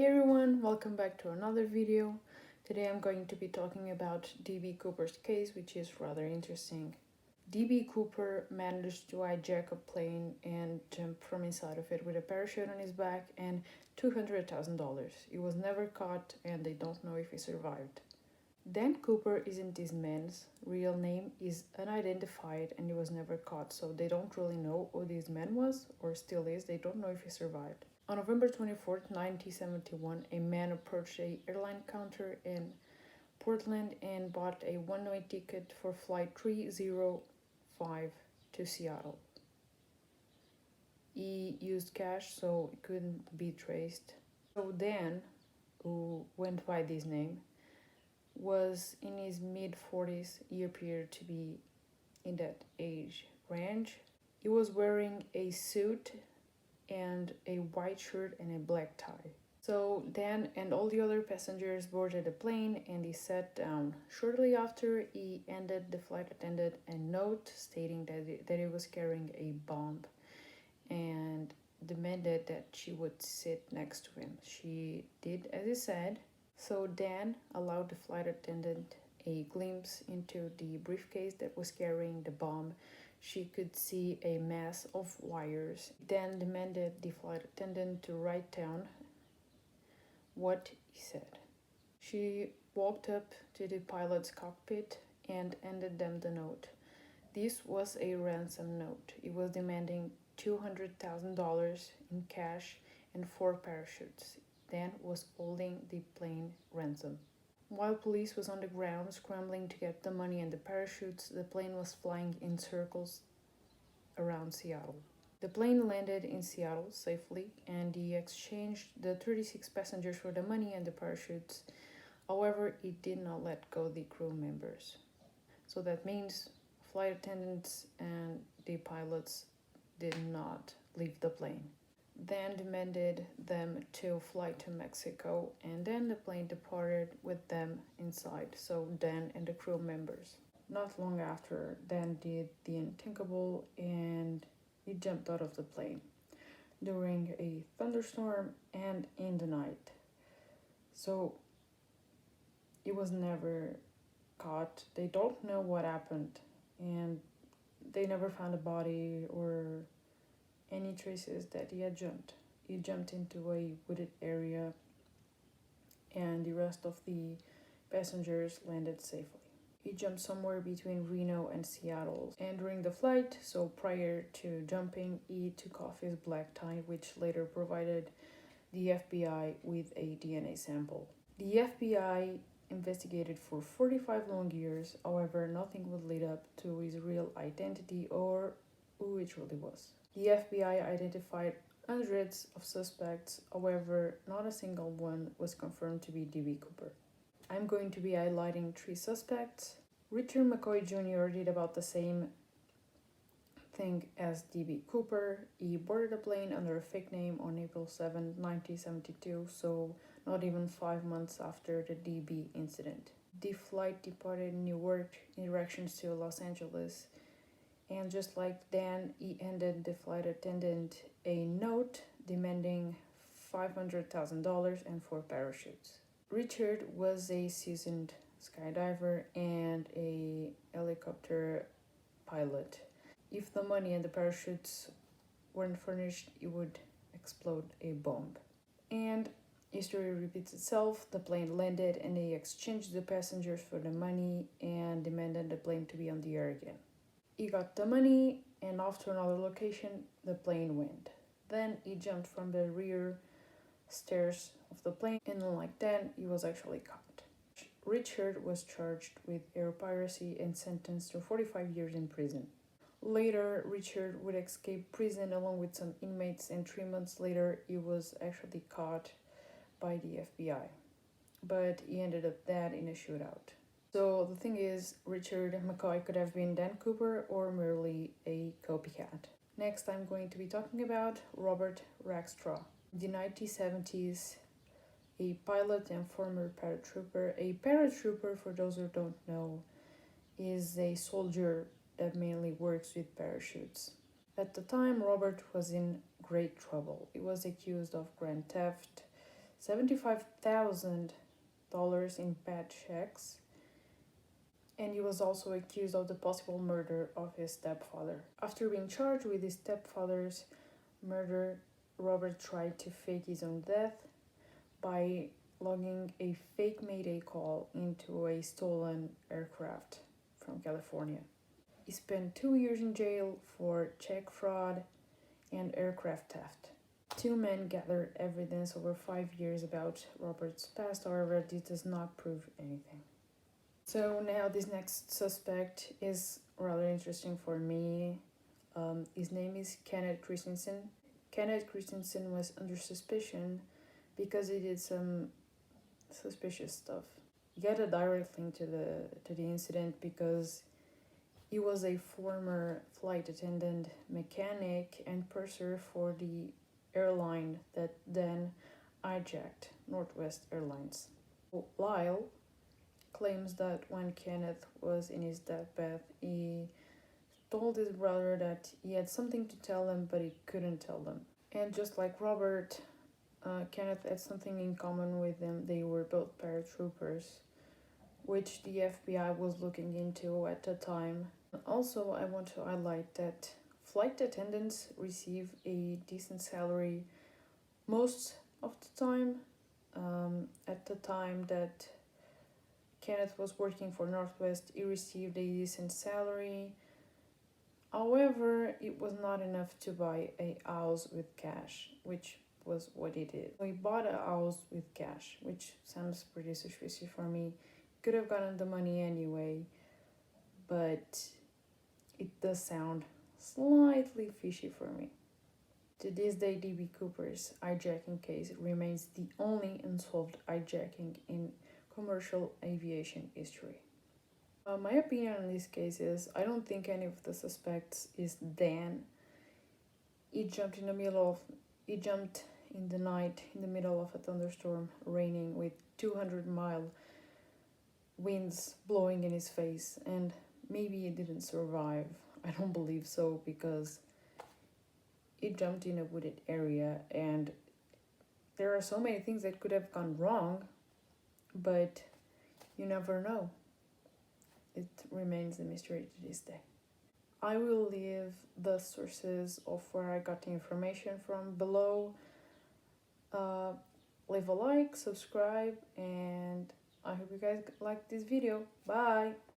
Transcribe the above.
Hey everyone, welcome back to another video. Today I'm going to be talking about D.B. Cooper's case, which is rather interesting. D.B. Cooper managed to hijack a plane and jump from inside of it with a parachute on his back and $200,000. He was never caught and they don't know if he survived. Dan Cooper isn't this man's real name, is unidentified and he was never caught, so they don't really know who this man was or still is. They don't know if he survived. On November 24th, 1971, a man approached a airline counter in Portland and bought a one-way ticket for flight 305 to Seattle. He used cash, so it couldn't be traced. So Dan, who went by this name, was in his mid-40s. He appeared to be in that age range. He was wearing a suit and a white shirt and a black tie. So Dan and all the other passengers boarded the plane and he sat down. Shortly after, he handed the flight attendant a note stating that he was carrying a bomb and demanded that she would sit next to him. She did as he said. So Dan allowed the flight attendant a glimpse into the briefcase that was carrying the bomb. She could see a mass of wires. Dan demanded the flight attendant to write down what he said. She walked up to the pilot's cockpit and handed them the note. This was a ransom note. He was demanding $200,000 in cash and 4 parachutes. Dan was holding the plane ransom. While police was on the ground scrambling to get the money and the parachutes, the plane was flying in circles around Seattle. The plane landed in Seattle safely and he exchanged the 36 passengers for the money and the parachutes. However, he did not let go the crew members. So that means flight attendants and the pilots did not leave the plane. Dan demanded them to fly to Mexico and then the plane departed with them inside, so Dan and the crew members. Not long after, Dan did the unthinkable and he jumped out of the plane during a thunderstorm and in the night. So he was never caught. They don't know what happened and they never found a body or any traces that he had jumped. He jumped into a wooded area and the rest of the passengers landed safely. He jumped somewhere between Reno and Seattle. And during the flight, so prior to jumping, he took off his black tie, which later provided the FBI with a DNA sample. The FBI investigated for 45 long years, however, nothing would lead up to his real identity or who it really was. The FBI identified hundreds of suspects, however, not a single one was confirmed to be D.B. Cooper. I'm going to be highlighting 3 suspects. Richard McCoy Jr. did about the same thing as D.B. Cooper. He boarded a plane under a fake name on April 7, 1972, so not even 5 months after the D.B. incident. The flight departed Newark in directions to Los Angeles. And just like Dan, he handed the flight attendant a note demanding $500,000 and 4 parachutes. Richard was a seasoned skydiver and a helicopter pilot. If the money and the parachutes weren't furnished, he would explode a bomb. And history repeats itself. The plane landed and they exchanged the passengers for the money and demanded the plane to be on the air again. He got the money and off to another location, the plane went. Then he jumped from the rear stairs of the plane and unlike that, he was actually caught. Richard was charged with air piracy and sentenced to 45 years in prison. Later, Richard would escape prison along with some inmates and 3 months later, he was actually caught by the FBI. But he ended up dead in a shootout. So the thing is, Richard McCoy could have been Dan Cooper or merely a copycat. Next, I'm going to be talking about Robert Rackstraw. In the 1970s, a pilot and former paratrooper. A paratrooper, for those who don't know, is a soldier that mainly works with parachutes. At the time, Robert was in great trouble. He was accused of grand theft, $75,000 in bad checks, and he was also accused of the possible murder of his stepfather. After being charged with his stepfather's murder, Robert tried to fake his own death by logging a fake Mayday call into a stolen aircraft from California. He spent 2 years in jail for check fraud and aircraft theft. Two men gathered evidence over 5 years about Robert's past, however, this does not prove anything. So now this next suspect is rather interesting for me. His name is Kenneth Christensen. Kenneth Christensen was under suspicion because he did some suspicious stuff. He got a direct link to the incident because he was a former flight attendant, mechanic, and purser for the airline that then hijacked Northwest Airlines. Lyle claims that when Kenneth was in his deathbed, he told his brother that he had something to tell them, but he couldn't tell them. And just like Robert, Kenneth had something in common with them. They were both paratroopers, which the FBI was looking into at the time. Also, I want to highlight that flight attendants receive a decent salary most of the time. At the time that Kenneth was working for Northwest, he received a decent salary. However, it was not enough to buy a house with cash, which was what he did. So he bought a house with cash, which sounds pretty suspicious for me. Could have gotten the money anyway, but it does sound slightly fishy for me. To this day, D.B. Cooper's hijacking case remains the only unsolved hijacking in commercial aviation history. My opinion on this case is I don't think any of the suspects is Dan. He jumped in the night in the middle of a thunderstorm, raining with 200-mile winds blowing in his face, and maybe he didn't survive. I don't believe so, because he jumped in a wooded area and there are so many things that could have gone wrong, but you never know. It remains a mystery to this day. I will leave the sources of where I got the information from below. Leave a like, subscribe, and I hope you guys liked this video. Bye!